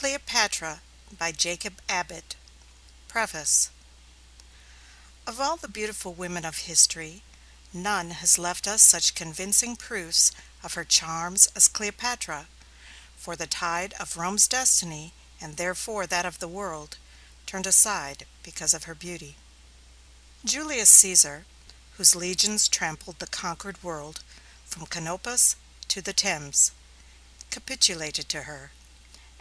Cleopatra by Jacob Abbott. Preface. Of all the beautiful women of history, none has left us such convincing proofs of her charms as Cleopatra, for the tide of Rome's destiny, and therefore that of the world, turned aside because of her beauty. Julius Caesar, whose legions trampled the conquered world from Canopus to the Thames, capitulated to her,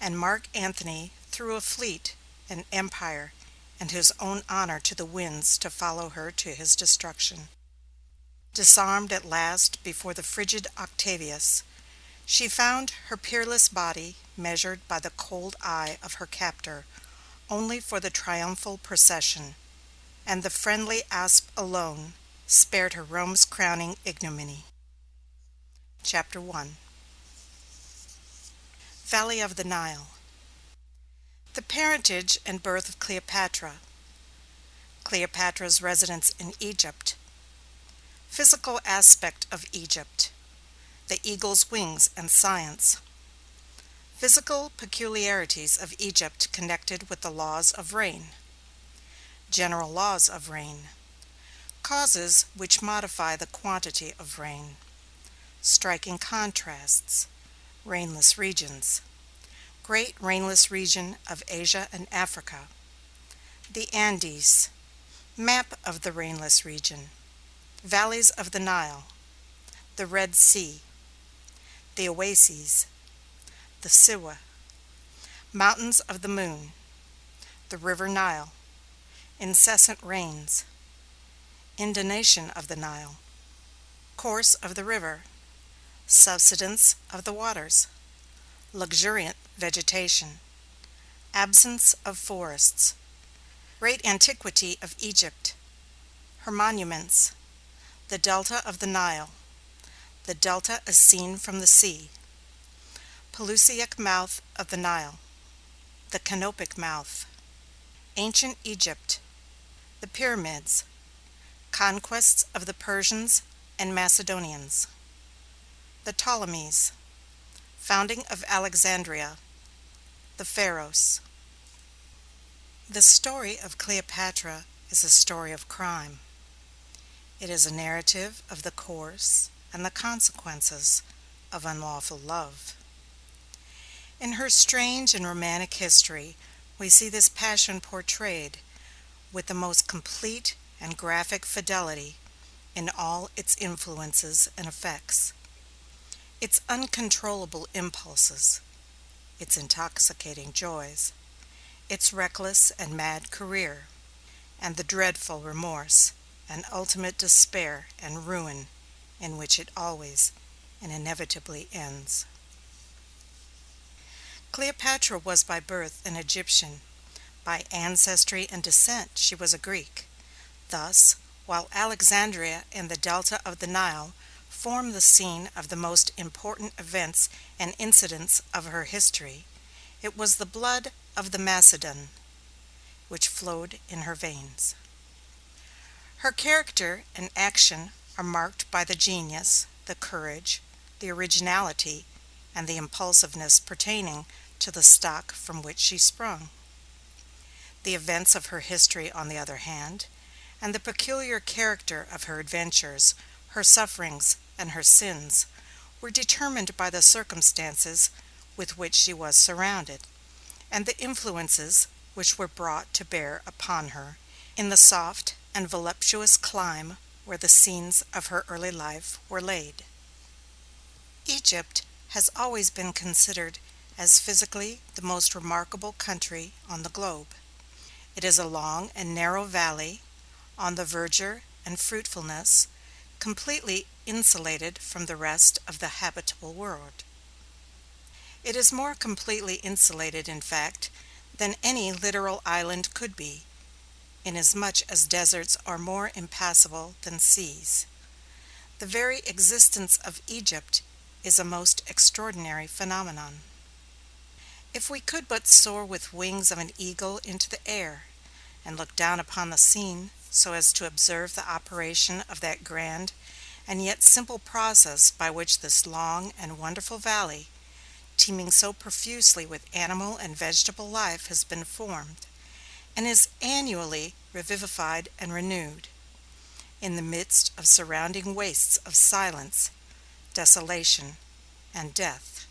and Mark Antony threw a fleet, an empire, and his own honor to the winds to follow her to his destruction. Disarmed at last before the frigid Octavius, she found her peerless body measured by the cold eye of her captor only for the triumphal procession, and the friendly asp alone spared her Rome's crowning ignominy. Chapter 1. Valley of the Nile. The parentage and birth of Cleopatra. Cleopatra's residence in Egypt. Physical aspect of Egypt. The eagle's wings and science. Physical peculiarities of Egypt connected with the laws of rain. General laws of rain. Causes which modify the quantity of rain. Striking contrasts. Rainless regions. Great rainless region of Asia and Africa. The Andes. Map of the rainless region. Valleys of the Nile. The Red Sea. The oases. The Siwa. Mountains of the Moon. The River Nile. Incessant rains. Inundation of the Nile. Course of the river. Subsidence of the waters. Luxuriant vegetation. Absence of forests. Great antiquity of Egypt. Her monuments. The delta of the Nile. The delta as seen from the sea. Pelusiac mouth of the Nile. The canopic mouth. Ancient Egypt. The pyramids. Conquests of the Persians and Macedonians. The Ptolemies. Founding of Alexandria. The Pharaohs. The story of Cleopatra is a story of crime. It is a narrative of the course and the consequences of unlawful love. In her strange and romantic history, we see this passion portrayed with the most complete and graphic fidelity in all its influences and effects. Its uncontrollable impulses, its intoxicating joys, its reckless and mad career, and the dreadful remorse and ultimate despair and ruin in which it always and inevitably ends. Cleopatra was by birth an Egyptian. By ancestry and descent she was a Greek. Thus, while Alexandria and the delta of the Nile form the scene of the most important events and incidents of her history, it was the blood of the Macedon which flowed in her veins. Her character and action are marked by the genius, the courage, the originality, and the impulsiveness pertaining to the stock from which she sprung. The events of her history, on the other hand, and the peculiar character of her adventures, her sufferings, and her sins, were determined by the circumstances with which she was surrounded, and the influences which were brought to bear upon her in the soft and voluptuous clime where the scenes of her early life were laid. Egypt has always been considered as physically the most remarkable country on the globe. It is a long and narrow valley, on the verdure and fruitfulness, completely insulated from the rest of the habitable world. It is more completely insulated, in fact, than any littoral island could be, inasmuch as deserts are more impassable than seas. The very existence of Egypt is a most extraordinary phenomenon. If we could but soar with wings of an eagle into the air, and look down upon the scene so as to observe the operation of that grand and yet simple process by which this long and wonderful valley, teeming so profusely with animal and vegetable life has been formed, and is annually revivified and renewed, in the midst of surrounding wastes of silence, desolation, and death,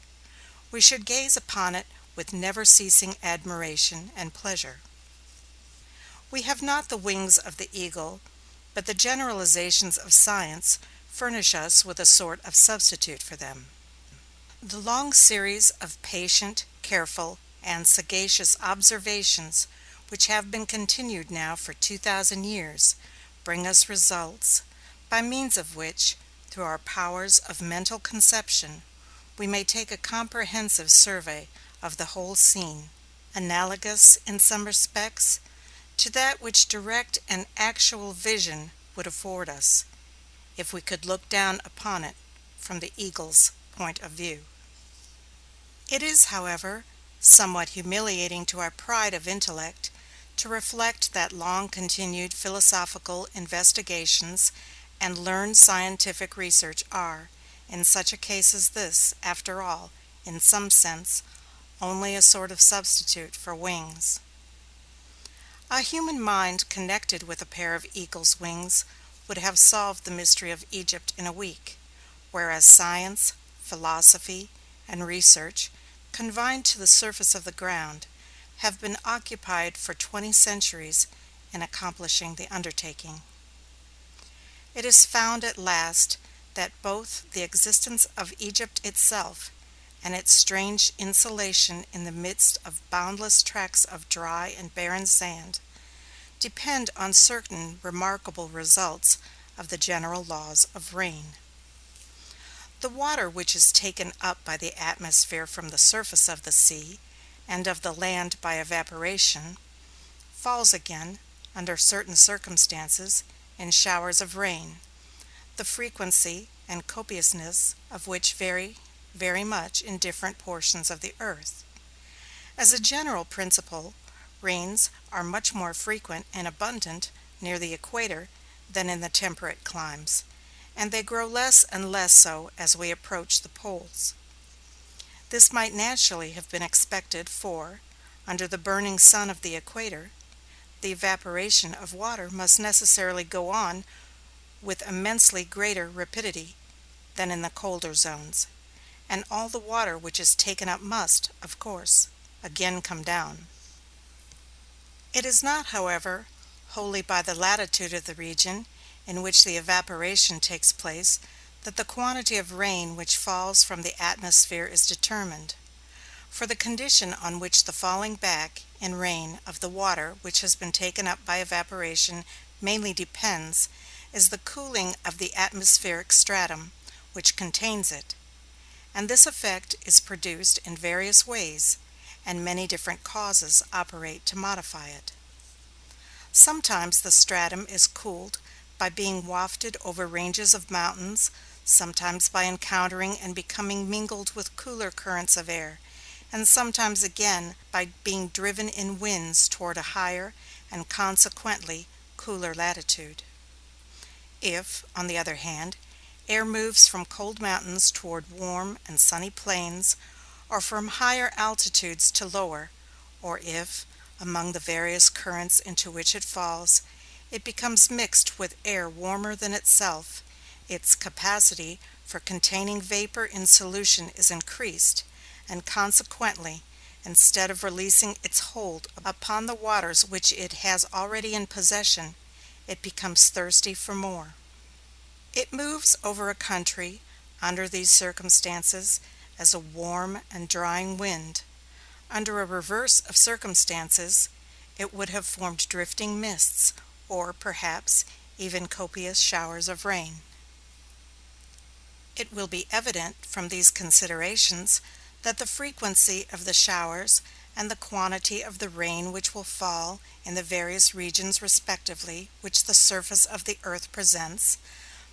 we should gaze upon it with never-ceasing admiration and pleasure. We have not the wings of the eagle, but the generalizations of science furnish us with a sort of substitute for them. The long series of patient, careful, and sagacious observations which have been continued now for 2,000 years bring us results, by means of which, through our powers of mental conception, we may take a comprehensive survey of the whole scene, analogous, in some respects, to that which direct and actual vision would afford us, if we could look down upon it from the eagle's point of view. It is, however, somewhat humiliating to our pride of intellect to reflect that long-continued philosophical investigations and learned scientific research are, in such a case as this, after all, in some sense, only a sort of substitute for wings. A human mind connected with a pair of eagle's wings would have solved the mystery of Egypt in a week, whereas science, philosophy, and research, confined to the surface of the ground, have been occupied for 20 centuries in accomplishing the undertaking. It is found at last that both the existence of Egypt itself and its strange insulation in the midst of boundless tracts of dry and barren sand depend on certain remarkable results of the general laws of rain. The water which is taken up by the atmosphere from the surface of the sea and of the land by evaporation falls again, under certain circumstances, in showers of rain, the frequency and copiousness of which vary very much in different portions of the earth. As a general principle, rains are much more frequent and abundant near the equator than in the temperate climes, and they grow less and less so as we approach the poles. This might naturally have been expected, for, under the burning sun of the equator, the evaporation of water must necessarily go on with immensely greater rapidity than in the colder zones, and all the water which is taken up must, of course, again come down. It is not, however, wholly by the latitude of the region in which the evaporation takes place that the quantity of rain which falls from the atmosphere is determined, for the condition on which the falling back in rain of the water which has been taken up by evaporation mainly depends is the cooling of the atmospheric stratum which contains it, and this effect is produced in various ways, and many different causes operate to modify it. Sometimes the stratum is cooled by being wafted over ranges of mountains, sometimes by encountering and becoming mingled with cooler currents of air, and sometimes again by being driven in winds toward a higher and consequently cooler latitude. If, on the other hand, air moves from cold mountains toward warm and sunny plains, or from higher altitudes to lower, or if, among the various currents into which it falls, it becomes mixed with air warmer than itself, its capacity for containing vapor in solution is increased, and consequently, instead of releasing its hold upon the waters which it has already in possession, it becomes thirsty for more. It moves over a country, under these circumstances, as a warm and drying wind. Under a reverse of circumstances, it would have formed drifting mists, or perhaps even copious showers of rain. It will be evident from these considerations that the frequency of the showers and the quantity of the rain which will fall in the various regions respectively which the surface of the earth presents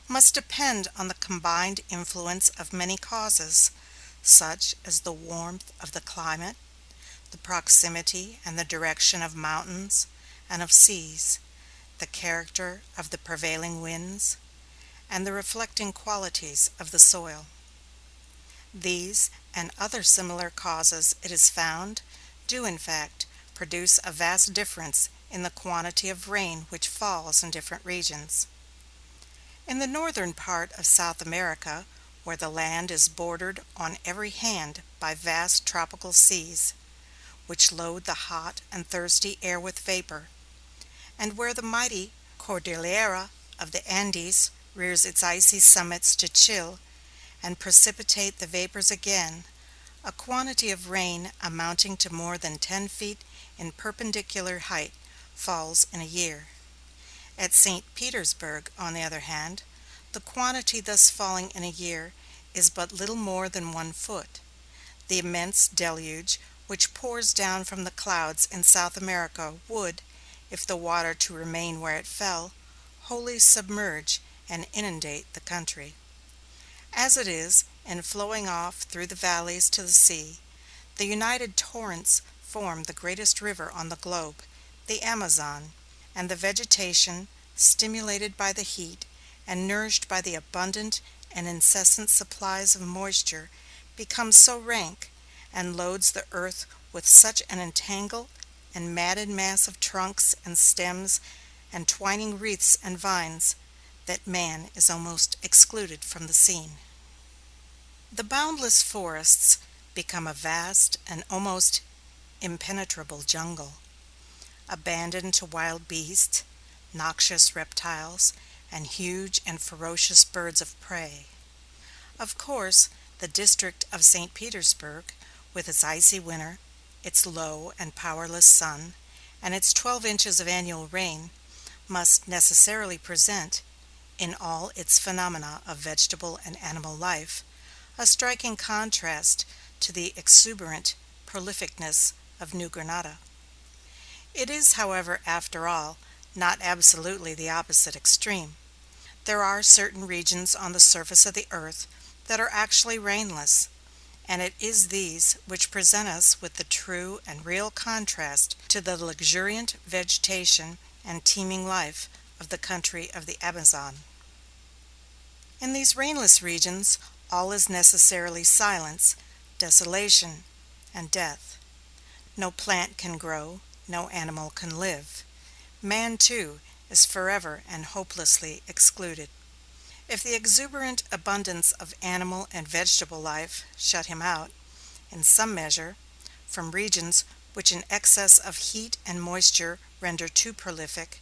must depend on the combined influence of many causes, such as the warmth of the climate, the proximity and the direction of mountains and of seas, the character of the prevailing winds, and the reflecting qualities of the soil. These and other similar causes, it is found, do in fact produce a vast difference in the quantity of rain which falls in different regions. In the northern part of South America, where the land is bordered on every hand by vast tropical seas, which load the hot and thirsty air with vapor, and where the mighty Cordillera of the Andes rears its icy summits to chill and precipitate the vapors again, a quantity of rain amounting to more than 10 feet in perpendicular height falls in a year. At St. Petersburg, on the other hand, the quantity thus falling in a year is but little more than 1 foot. The immense deluge which pours down from the clouds in South America would, if the water to remain where it fell, wholly submerge and inundate the country. As it is, in flowing off through the valleys to the sea, the united torrents form the greatest river on the globe, the Amazon, and the vegetation, stimulated by the heat, and nourished by the abundant and incessant supplies of moisture, becomes so rank, and loads the earth with such an entangled and matted mass of trunks and stems and twining wreaths and vines, that man is almost excluded from the scene. The boundless forests become a vast and almost impenetrable jungle, abandoned to wild beasts, noxious reptiles, and huge and ferocious birds of prey. Of course, the district of St. Petersburg, with its icy winter, its low and powerless sun, and its 12 inches of annual rain, must necessarily present, in all its phenomena of vegetable and animal life, a striking contrast to the exuberant prolificness of New Granada. It is, however, after all, not absolutely the opposite extreme. There are certain regions on the surface of the earth that are actually rainless, and it is these which present us with the true and real contrast to the luxuriant vegetation and teeming life of the country of the Amazon. In these rainless regions, all is necessarily silence, desolation, and death. No plant can grow, no animal can live. Man, too, is forever and hopelessly excluded. If the exuberant abundance of animal and vegetable life shut him out, in some measure, from regions which an excess of heat and moisture render too prolific,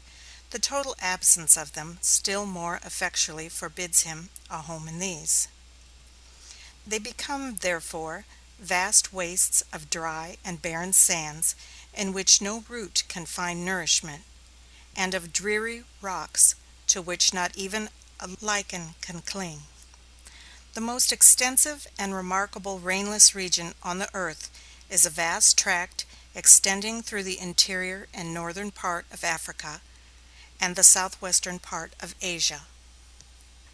the total absence of them still more effectually forbids him a home in these. They become, therefore, vast wastes of dry and barren sands in which no root can find nourishment, and of dreary rocks to which not even a lichen can cling. The most extensive and remarkable rainless region on the earth is a vast tract extending through the interior and northern part of Africa and the southwestern part of Asia.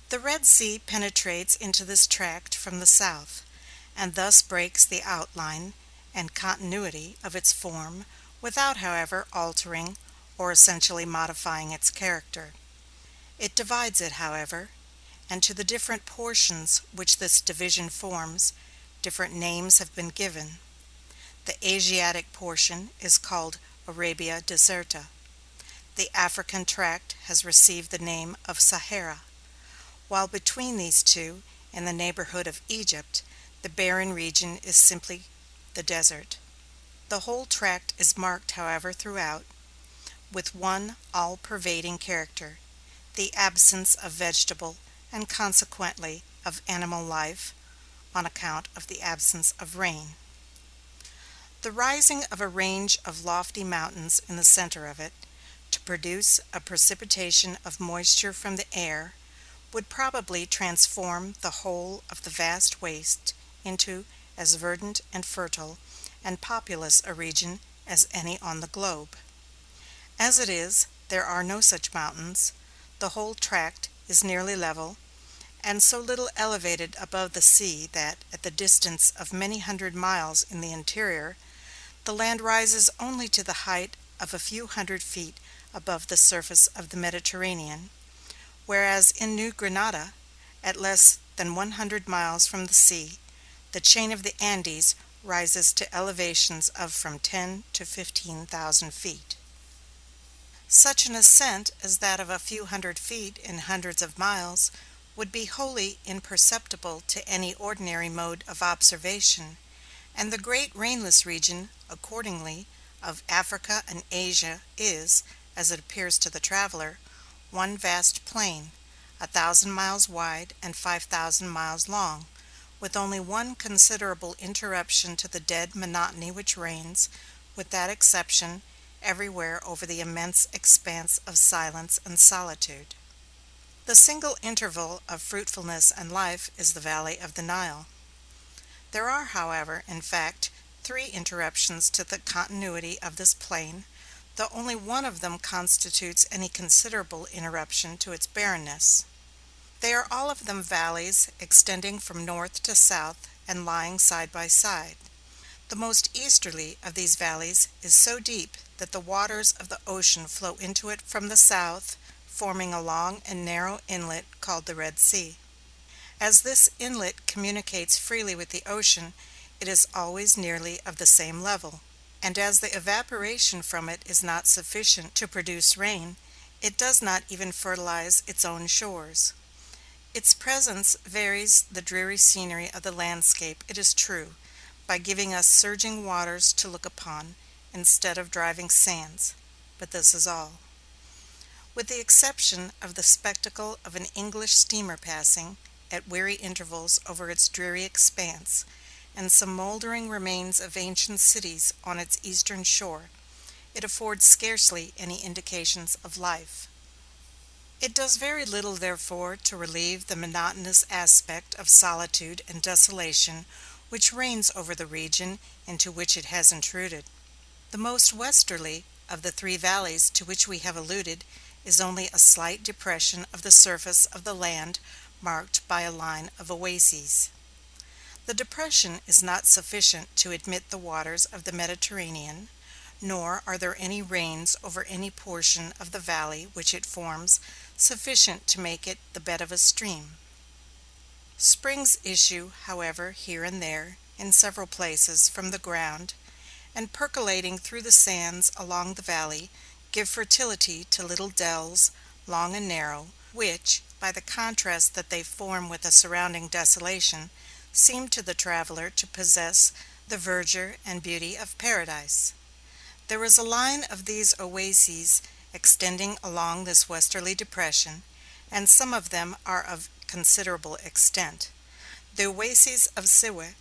The Red Sea penetrates into this tract from the south, and thus breaks the outline and continuity of its form, without, however, altering or essentially modifying its character. It divides it, however, and to the different portions which this division forms, different names have been given. The Asiatic portion is called Arabia Deserta. The African tract has received the name of Sahara, while between these two, in the neighborhood of Egypt, the barren region is simply the desert. The whole tract is marked, however, throughout, with one all-pervading character, the absence of vegetable and consequently of animal life, on account of the absence of rain. The rising of a range of lofty mountains in the center of it, to produce a precipitation of moisture from the air, would probably transform the whole of the vast waste into as verdant and fertile and populous a region as any on the globe. As it is, there are no such mountains. The whole tract is nearly level, and so little elevated above the sea that, at the distance of many hundred miles in the interior, the land rises only to the height of a few hundred feet above the surface of the Mediterranean, whereas in New Granada, at less than 100 miles from the sea, The chain of the Andes rises to elevations of from 10 to 15,000 feet. Such an ascent as that of a few hundred feet in hundreds of miles would be wholly imperceptible to any ordinary mode of observation, and the great rainless region, accordingly, of Africa and Asia is, as it appears to the traveler, one vast plain, 1,000 miles wide and 5,000 miles long, with only one considerable interruption to the dead monotony which reigns, with that exception, everywhere over the immense expanse of silence and solitude. The single interval of fruitfulness and life is the valley of the Nile. There are, however, in fact, 3 interruptions to the continuity of this plain, though only one of them constitutes any considerable interruption to its barrenness. They are all of them valleys extending from north to south and lying side by side. The most easterly of these valleys is so deep that the waters of the ocean flow into it from the south, forming a long and narrow inlet called the Red Sea. As this inlet communicates freely with the ocean, it is always nearly of the same level, and as the evaporation from it is not sufficient to produce rain, it does not even fertilize its own shores. Its presence varies the dreary scenery of the landscape, it is true, by giving us surging waters to look upon, instead of driving sands, but this is all. With the exception of the spectacle of an English steamer passing, at weary intervals over its dreary expanse, and some moldering remains of ancient cities on its eastern shore, it affords scarcely any indications of life. It does very little, therefore, to relieve the monotonous aspect of solitude and desolation which reigns over the region into which it has intruded. The most westerly of the 3 valleys to which we have alluded is only a slight depression of the surface of the land marked by a line of oases. The depression is not sufficient to admit the waters of the Mediterranean, nor are there any rains over any portion of the valley which it forms sufficient to make it the bed of a stream. Springs issue, however, here and there, in several places, from the ground, and percolating through the sands along the valley, give fertility to little dells, long and narrow, which, by the contrast that they form with the surrounding desolation, seem to the traveler to possess the verdure and beauty of paradise. There is a line of these oases extending along this westerly depression, and some of them are of considerable extent. The oasis of Siweh,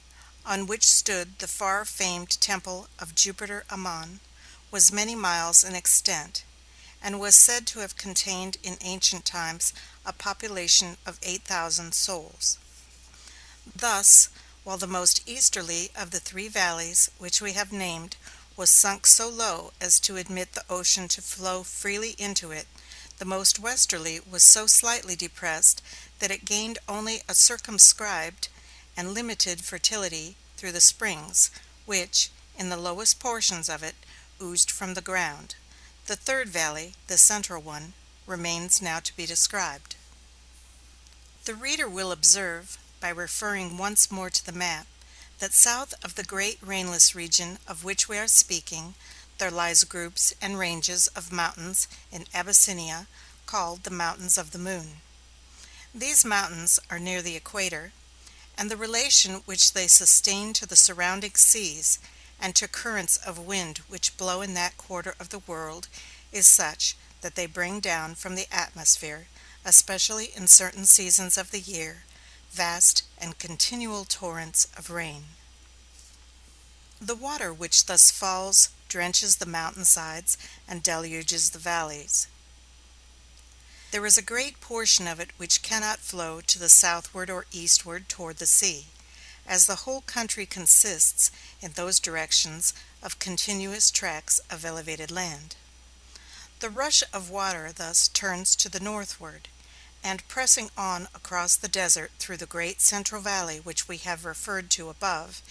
on which stood the far-famed temple of Jupiter Ammon, was many miles in extent, and was said to have contained in ancient times a population of 8,000 souls. Thus, while the most easterly of the 3 valleys which we have named was sunk so low as to admit the ocean to flow freely into it, the most westerly was so slightly depressed that it gained only a circumscribed and limited fertility through the springs, which, in the lowest portions of it, oozed from the ground. The 3rd valley, the central one, remains now to be described. The reader will observe, by referring once more to the map, that south of the great rainless region of which we are speaking, there lies groups and ranges of mountains in Abyssinia called the Mountains of the Moon. These mountains are near the equator, and the relation which they sustain to the surrounding seas and to currents of wind which blow in that quarter of the world is such that they bring down from the atmosphere, especially in certain seasons of the year, vast and continual torrents of rain. The water which thus falls drenches the mountainsides and deluges the valleys. There is a great portion of it which cannot flow to the southward or eastward toward the sea, as the whole country consists, in those directions, of continuous tracts of elevated land. The rush of water thus turns to the northward, and pressing on across the desert through the great central valley which we have referred to above,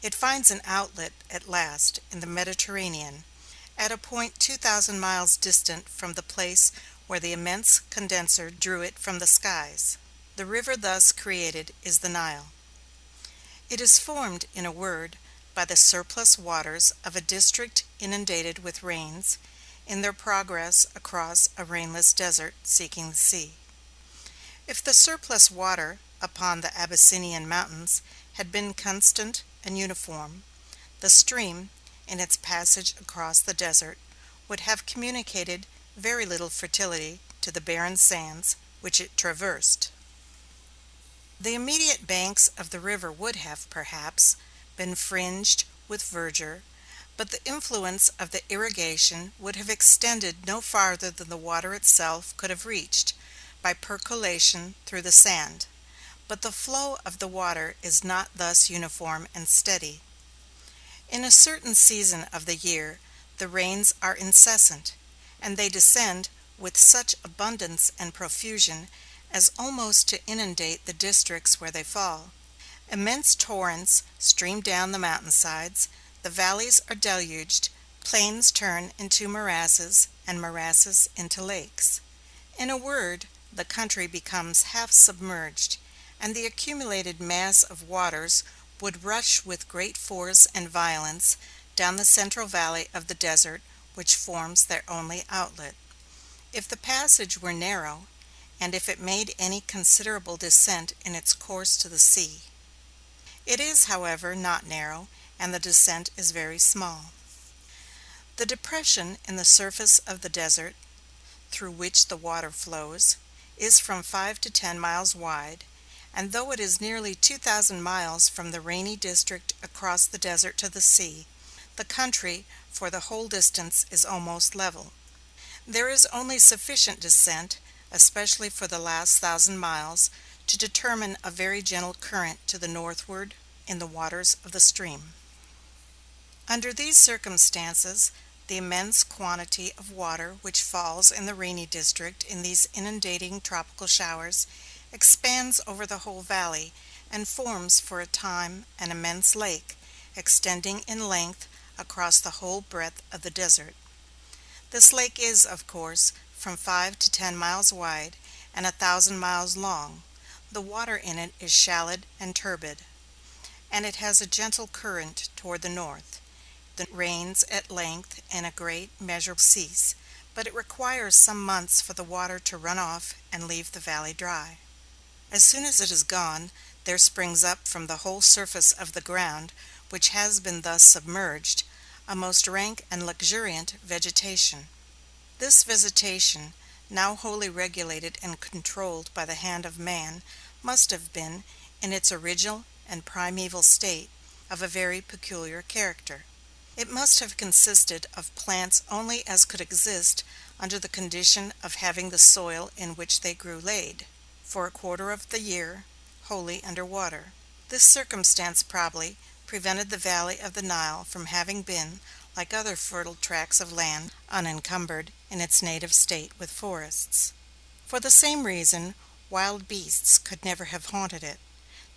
it finds an outlet at last in the Mediterranean, at a point 2,000 miles distant from the place where the immense condenser drew it from the skies. The river thus created is the Nile. It is formed, in a word, by the surplus waters of a district inundated with rains, in their progress across a rainless desert seeking the sea. If the surplus water upon the Abyssinian mountains had been constant and uniform, the stream, in its passage across the desert, would have communicated very little fertility to the barren sands which it traversed. The immediate banks of the river would have, perhaps, been fringed with verdure, but the influence of the irrigation would have extended no farther than the water itself could have reached, by percolation through the sand. But the flow of the water is not thus uniform and steady. In a certain season of the year the rains are incessant, and they descend with such abundance and profusion as almost to inundate the districts where they fall. Immense torrents stream down the mountainsides, the valleys are deluged, plains turn into morasses, and morasses into lakes. In a word, the country becomes half submerged, and the accumulated mass of waters would rush with great force and violence down the central valley of the desert which forms their only outlet. If the passage were narrow, and if it made any considerable descent in its course to the sea. It is, however, not narrow, and the descent is very small. The depression in the surface of the desert, through which the water flows, is from 5 to 10 miles wide, and though it is nearly 2,000 miles from the rainy district across the desert to the sea, the country for the whole distance is almost level. There is only sufficient descent, especially for the last 1,000 miles, to determine a very gentle current to the northward in the waters of the stream. Under these circumstances, the immense quantity of water which falls in the rainy district in these inundating tropical showers expands over the whole valley, and forms for a time an immense lake, extending in length across the whole breadth of the desert. This lake is, of course, from 5 to 10 miles wide, and 1,000 miles long. The water in it is shallow and turbid, and it has a gentle current toward the north. The rains at length in a great measure cease, but it requires some months for the water to run off and leave the valley dry. As soon as it is gone, there springs up from the whole surface of the ground, which has been thus submerged, a most rank and luxuriant vegetation. This vegetation, now wholly regulated and controlled by the hand of man, must have been, in its original and primeval state, of a very peculiar character. It must have consisted of plants only as could exist under the condition of having the soil in which they grew laid, for a quarter of the year, wholly under water. This circumstance probably prevented the valley of the Nile from having been, like other fertile tracts of land, unencumbered in its native state with forests. For the same reason, wild beasts could never have haunted it.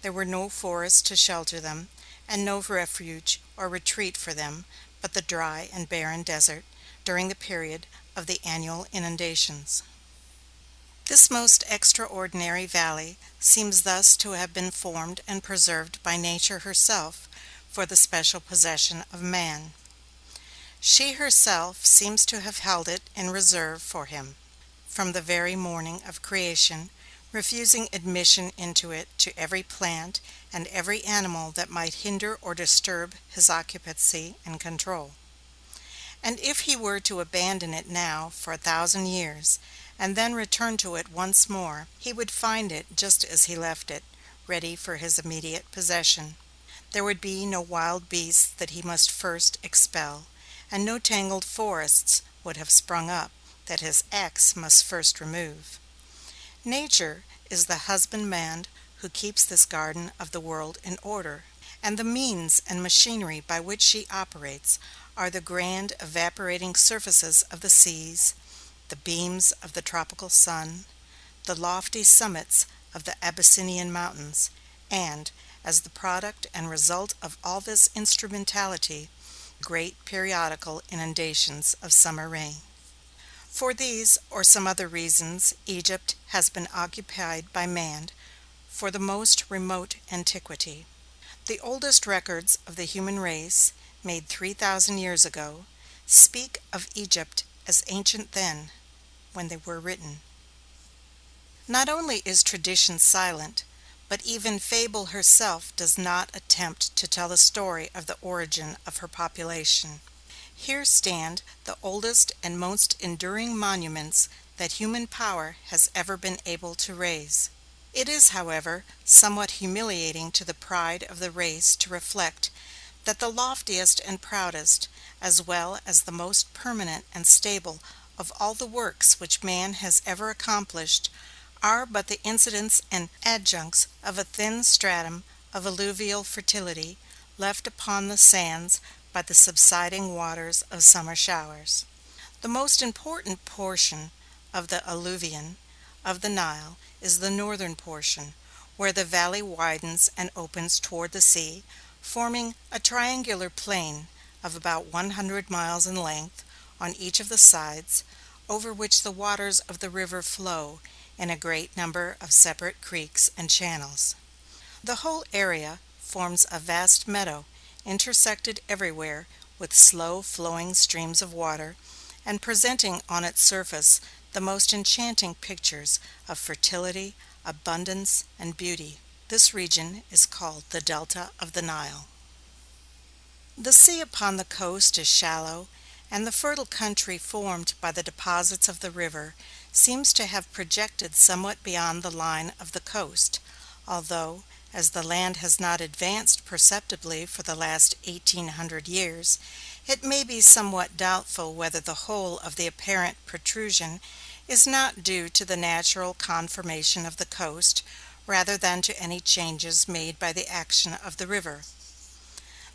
There were no forests to shelter them, and no refuge or retreat for them but the dry and barren desert during the period of the annual inundations. This most extraordinary valley seems thus to have been formed and preserved by Nature herself for the special possession of man. She herself seems to have held it in reserve for him from the very morning of creation, refusing admission into it to every plant and every animal that might hinder or disturb his occupancy and control. And if he were to abandon it now for 1,000 years, and then return to it once more, he would find it just as he left it, ready for his immediate possession. There would be no wild beasts that he must first expel, and no tangled forests would have sprung up that his axe must first remove. Nature is the husbandman who keeps this garden of the world in order, and the means and machinery by which she operates are the grand evaporating surfaces of the seas, the beams of the tropical sun, the lofty summits of the Abyssinian mountains, and, as the product and result of all this instrumentality, great periodical inundations of summer rain. For these or some other reasons, Egypt has been occupied by man for the most remote antiquity. The oldest records of the human race, made 3,000 years ago, speak of Egypt as ancient then, when they were written. Not only is tradition silent, but even fable herself does not attempt to tell the story of the origin of her population. Here stand the oldest and most enduring monuments that human power has ever been able to raise. It is, however, somewhat humiliating to the pride of the race to reflect that the loftiest and proudest, as well as the most permanent and stable of all the works which man has ever accomplished, are but the incidents and adjuncts of a thin stratum of alluvial fertility left upon the sands by the subsiding waters of summer showers. The most important portion of the alluvion of the Nile is the northern portion, where the valley widens and opens toward the sea, forming a triangular plain of about 100 miles in length on each of the sides, over which the waters of the river flow in a great number of separate creeks and channels. The whole area forms a vast meadow, intersected everywhere with slow-flowing streams of water, and presenting on its surface the most enchanting pictures of fertility, abundance, and beauty. This region is called the Delta of the Nile. The sea upon the coast is shallow, and the fertile country formed by the deposits of the river seems to have projected somewhat beyond the line of the coast, although, as the land has not advanced perceptibly for the last 1,800 years, it may be somewhat doubtful whether the whole of the apparent protrusion is not due to the natural conformation of the coast rather than to any changes made by the action of the river.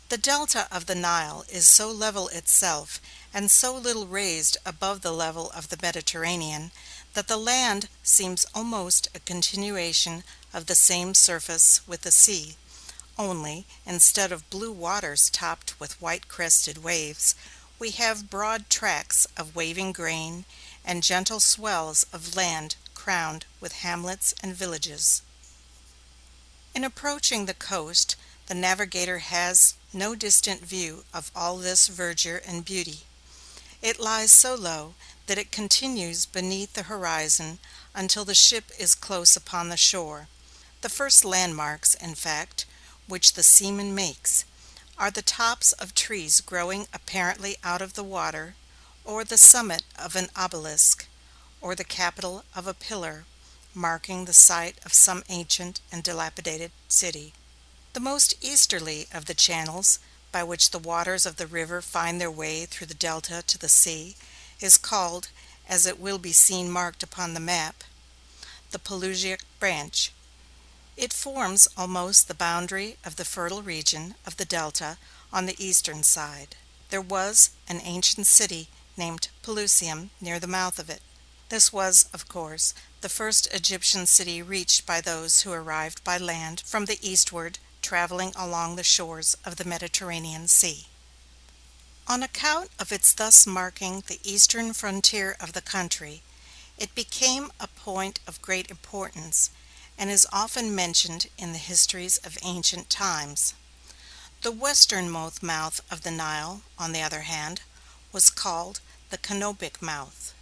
The delta of the Nile is so level itself and so little raised above the level of the Mediterranean that the land seems almost a continuation of the same surface with the sea, only, instead of blue waters topped with white-crested waves, we have broad tracts of waving grain and gentle swells of land crowned with hamlets and villages. In approaching the coast, the navigator has no distant view of all this verdure and beauty. It lies so low that it continues beneath the horizon until the ship is close upon the shore. The first landmarks, in fact, which the seaman makes, are the tops of trees growing apparently out of the water, or the summit of an obelisk, or the capital of a pillar, marking the site of some ancient and dilapidated city. The most easterly of the channels by which the waters of the river find their way through the delta to the sea is called, as it will be seen marked upon the map, the Pelusiac branch. It forms almost the boundary of the fertile region of the delta on the eastern side. There was an ancient city named Pelusium near the mouth of it. This was, of course, the first Egyptian city reached by those who arrived by land from the eastward, traveling along the shores of the Mediterranean Sea. On account of its thus marking the eastern frontier of the country, it became a point of great importance, and is often mentioned in the histories of ancient times. The westernmost mouth of the Nile, on the other hand, was called the Canopic mouth.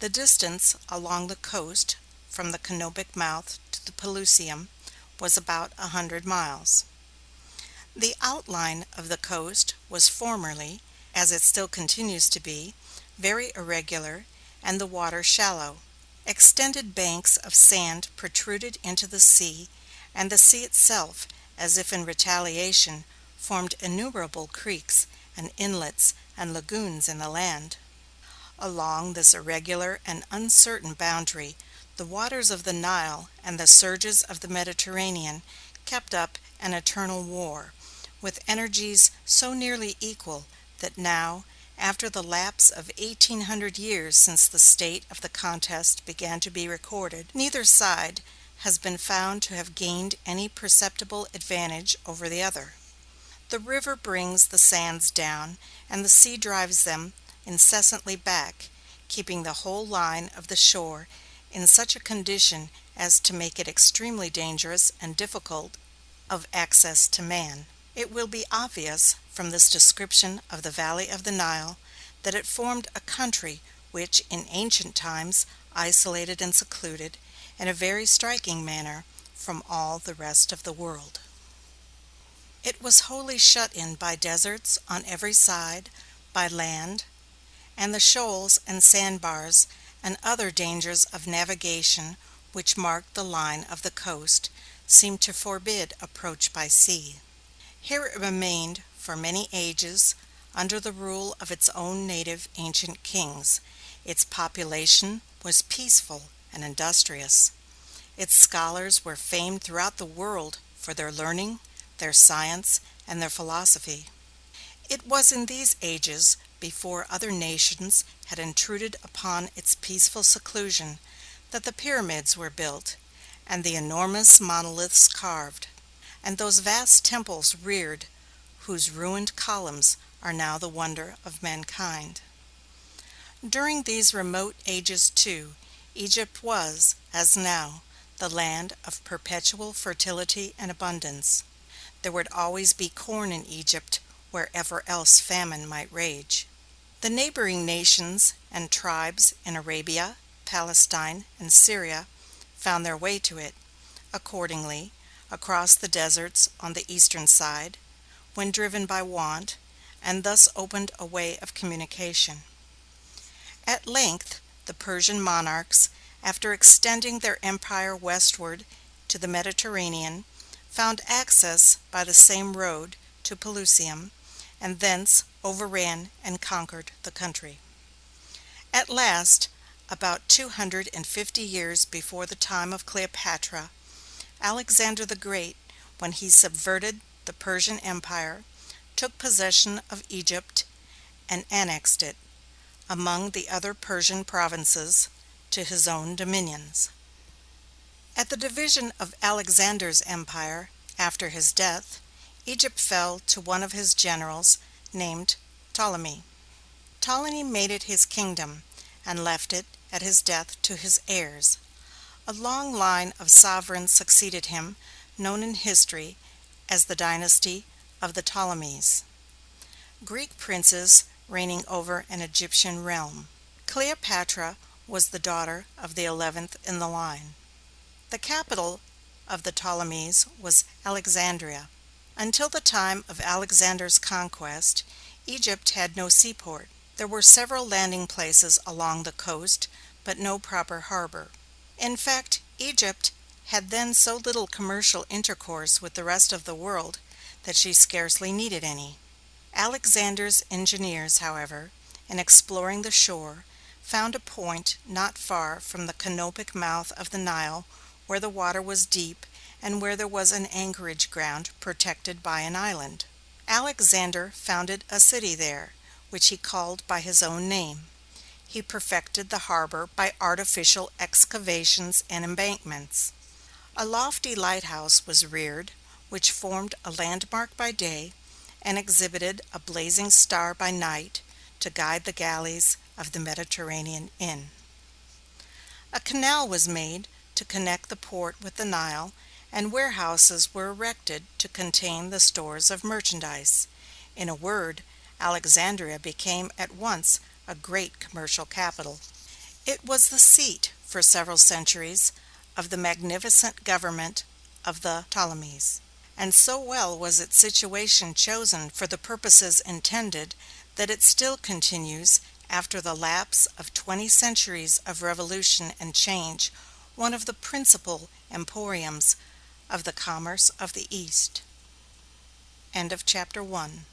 The distance along the coast from the Canopic mouth to the Pelusium was about 100 miles. The outline of the coast was formerly, as it still continues to be, very irregular, and the water shallow. Extended banks of sand protruded into the sea, and the sea itself, as if in retaliation, formed innumerable creeks and inlets and lagoons in the land. Along this irregular and uncertain boundary, the waters of the Nile and the surges of the Mediterranean kept up an eternal war, with energies so nearly equal that now, after the lapse of 1,800 years since the state of the contest began to be recorded, neither side has been found to have gained any perceptible advantage over the other. The river brings the sands down, and the sea drives them incessantly back, keeping the whole line of the shore in such a condition as to make it extremely dangerous and difficult of access to man. It will be obvious from this description of the valley of the Nile that it formed a country which in ancient times isolated and secluded, in a very striking manner, from all the rest of the world. It was wholly shut in by deserts on every side, by land, and the shoals and sandbars and other dangers of navigation which marked the line of the coast seemed to forbid approach by sea. Here it remained for many ages under the rule of its own native ancient kings. Its population was peaceful and industrious. Its scholars were famed throughout the world for their learning, their science, and their philosophy. It was in these ages, before other nations had intruded upon its peaceful seclusion, that the pyramids were built, and the enormous monoliths carved, and those vast temples reared whose ruined columns are now the wonder of mankind. During these remote ages, too, Egypt was, as now, the land of perpetual fertility and abundance. There would always be corn in Egypt wherever else famine might rage. The neighboring nations and tribes in Arabia, Palestine, and Syria found their way to it, accordingly, across the deserts on the eastern side, when driven by want, and thus opened a way of communication. At length, the Persian monarchs, after extending their empire westward to the Mediterranean, found access by the same road to Pelusium, and thence overran and conquered the country. At last, about 250 years before the time of Cleopatra, Alexander the Great, when he subverted the Persian Empire, took possession of Egypt and annexed it, among the other Persian provinces, to his own dominions. At the division of Alexander's empire, after his death, Egypt fell to one of his generals named Ptolemy. Ptolemy made it his kingdom, and left it at his death to his heirs. A long line of sovereigns succeeded him, known in history as the dynasty of the Ptolemies, Greek princes reigning over an Egyptian realm. Cleopatra was the daughter of the 11th in the line. The capital of the Ptolemies was Alexandria. Until the time of Alexander's conquest, Egypt had no seaport. There were several landing places along the coast, but no proper harbor. In fact, Egypt had then so little commercial intercourse with the rest of the world that she scarcely needed any. Alexander's engineers, however, in exploring the shore, found a point not far from the canopic mouth of the Nile where the water was deep and where there was an anchorage ground protected by an island. Alexander founded a city there, which he called by his own name. He perfected the harbor by artificial excavations and embankments. A lofty lighthouse was reared, which formed a landmark by day and exhibited a blazing star by night to guide the galleys of the Mediterranean in. A canal was made to connect the port with the Nile, and warehouses were erected to contain the stores of merchandise. In a word, Alexandria became at once a great commercial capital. It was the seat, for several centuries, of the magnificent government of the Ptolemies, and so well was its situation chosen for the purposes intended that it still continues, after the lapse of 20 centuries of revolution and change, one of the principal emporiums of the commerce of the East. End of chapter 1.